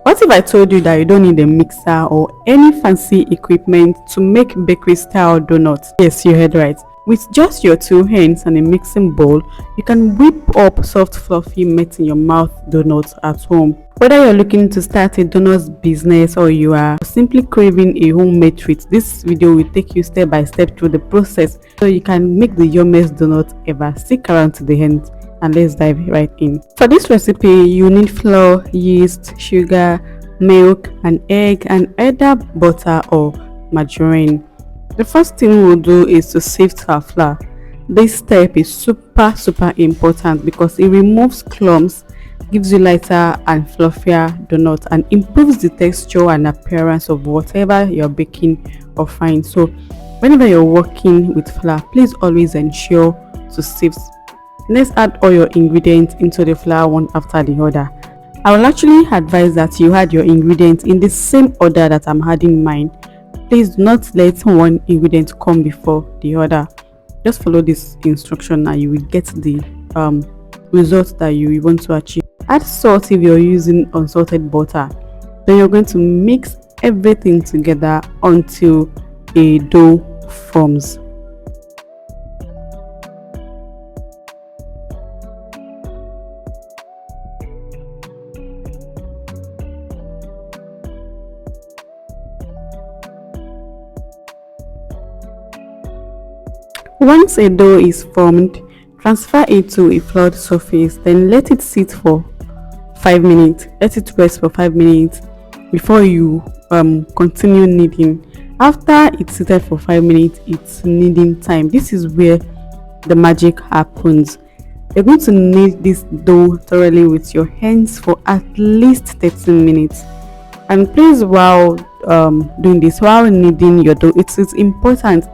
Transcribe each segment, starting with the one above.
What if I told you that you don't need a mixer or any fancy equipment to make bakery style donuts? Yes, you heard right. With just your two hands and a mixing bowl, you can whip up soft, fluffy, melt in your mouth donuts at home. Whether you're looking to start a donuts business or you are simply craving a homemade treat, this video will take you step by step through the process so you can make the yummiest donut ever. Stick around to the end and let's dive right in. For this recipe, you need flour, yeast, sugar, milk, an egg, and either butter or margarine. The first thing we'll do is to sift our flour. This step is super important because it removes clumps, gives you lighter and fluffier donuts, and improves the texture and appearance of whatever you're baking or frying. So whenever you're working with flour, please always ensure to sift. Let's add all your ingredients into the flour one after the other. I will actually advise that you add your ingredients in the same order that I'm adding mine. Please do not let one ingredient come before the other. Just follow this instruction and you will get the results that you want to achieve. Add salt if you're using unsalted butter. Then you're going to mix everything together until a dough forms. Once a dough is formed, transfer it to a floured surface, then let it sit for 5 minutes. Let it rest for 5 minutes before you continue kneading. After it's seated for 5 minutes, it's kneading time. This is where the magic happens. You're going to knead this dough thoroughly with your hands for at least 13 minutes. And please, while doing this, while kneading your dough, it is important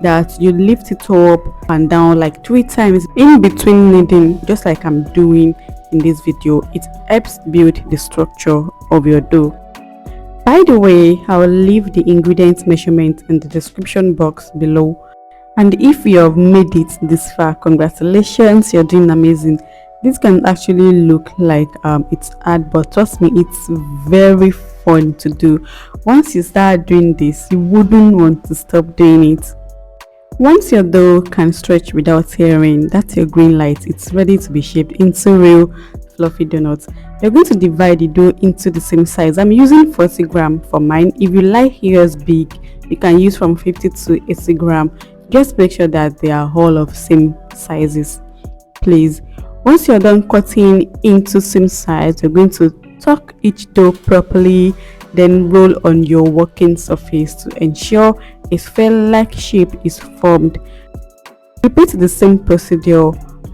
that you lift it up and down like 3 times in between kneading, just like I'm doing in this video. It helps build the structure of your dough. By the way, I will leave the ingredients measurement in the description box below. And if you have made it this far, congratulations, you're doing amazing. This can actually look like it's hard, but trust me, it's very fun to do. Once you start doing this, you wouldn't want to stop doing it. Once your dough can stretch without tearing, that's your green light. It's ready to be shaped into real fluffy donuts. You're going to divide the dough into the same size. I'm using 40 grams for mine. If you like yours big, you can use from 50 to 80 grams. Just make sure that they are all of same sizes, please. Once you're done cutting into same size, you're going to tuck each dough properly, then roll on your working surface to ensure a sphere-like shape is formed. Repeat the same procedure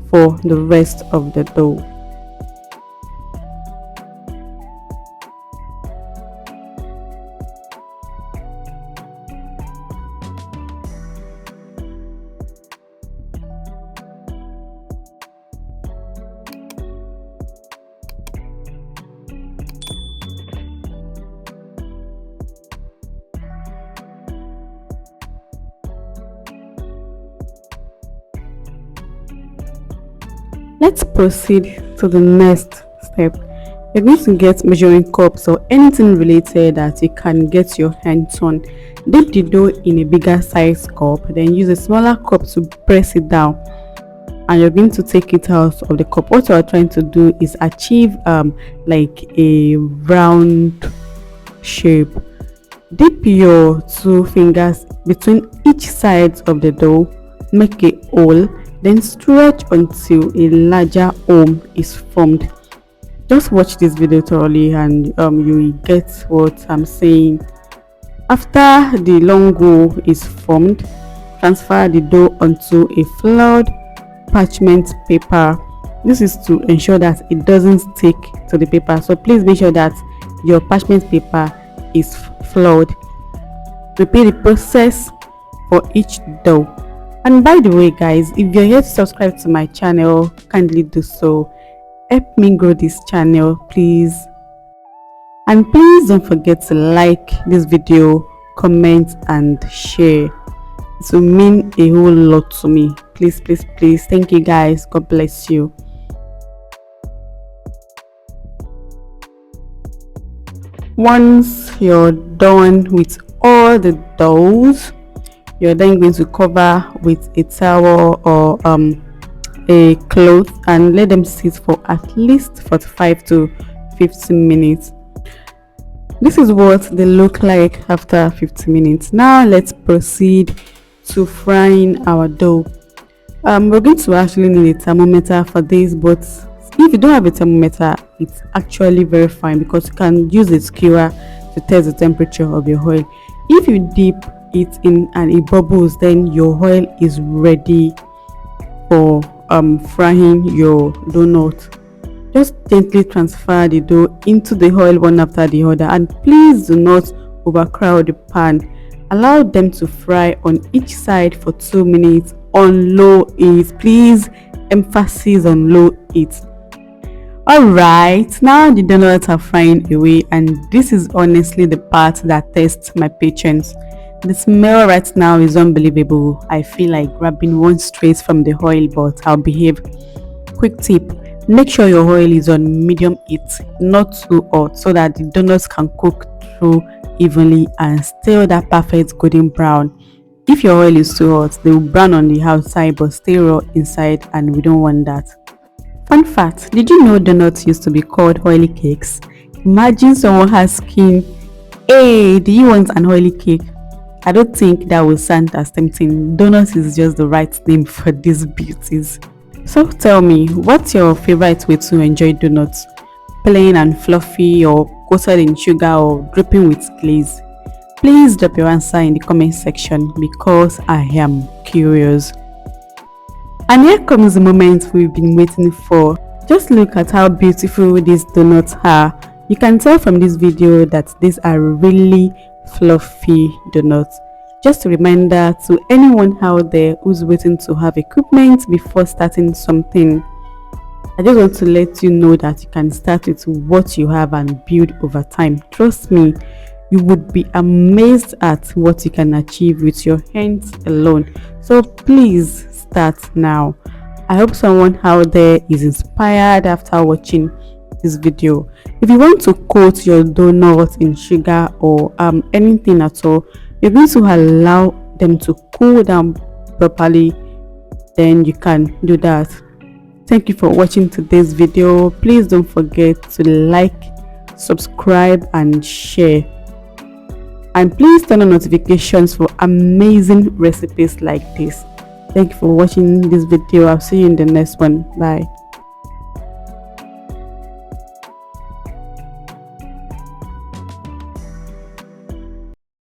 for the rest of the dough. Let's proceed to the next step. You're going to get measuring cups or anything related that you can get your hands on. Dip the dough in a bigger size cup, then use a smaller cup to press it down, and you're going to take it out of the cup. What you're trying to do is achieve like a round shape. Dip your 2 fingers between each side of the dough, make a hole, then stretch until a larger hole is formed. Just watch this video thoroughly and you will get what I'm saying. After the long hole is formed, transfer the dough onto a floured parchment paper. This is to ensure that it doesn't stick to the paper, so please make sure that your parchment paper is floured. Repeat the process for each dough. And by the way guys, if you're yet to subscribe to my channel, kindly do so. Help me grow this channel, please. And please don't forget to like this video, comment and share. It will mean a whole lot to me. Please. Thank you guys. God bless you. Once you're done with all the doughs, you're then going to cover with a towel or a cloth and let them sit for at least 45 to 50 minutes. This is what they look like after 50 minutes. Now let's proceed to frying our dough. We're going to actually need a thermometer for this, but if you don't have a thermometer, it's actually very fine because you can use a skewer to test the temperature of your oil. If you dip it in and it bubbles, then your oil is ready for frying your donut. Just gently transfer the dough into the oil one after the other, and please do not overcrowd the pan. Allow them to fry on each side for 2 minutes on low heat. Please, emphasis on low heat. Alright, now the donuts are frying away, and this is honestly the part that tests my patience. The smell right now is unbelievable. I feel like grabbing one straight from the oil, but I'll behave. Quick tip: make sure your oil is on medium heat, not too hot, so that the donuts can cook through evenly and still that perfect golden brown. If your oil is too hot, they will brown on the outside but stay raw inside, and we don't want that. Fun fact: did you know donuts used to be called oily cakes? Imagine someone asking, "Hey, do you want an oily cake?" I don't think that will sound as tempting. Donuts is just the right name for these beauties. So tell me, what's your favorite way to enjoy donuts? Plain and fluffy, or coated in sugar, or dripping with glaze? Please drop your answer in the comment section because I am curious. And here comes the moment we've been waiting for. Just look at how beautiful these donuts are. You can tell from this video that these are really fluffy donuts. Just a reminder to anyone out there who's waiting to have equipment before starting something. I just want to let you know that you can start with what you have and build over time. Trust me, you would be amazed at what you can achieve with your hands alone. So please start now. I hope someone out there is inspired after watching this video. If you want to coat your donuts in sugar or anything at all, you're going to allow them to cool down properly, then you can do that. Thank you for watching today's video. Please don't forget to like, subscribe and share, and please turn on notifications for amazing recipes like this. Thank you for watching this video. I'll see you in the next one. Bye.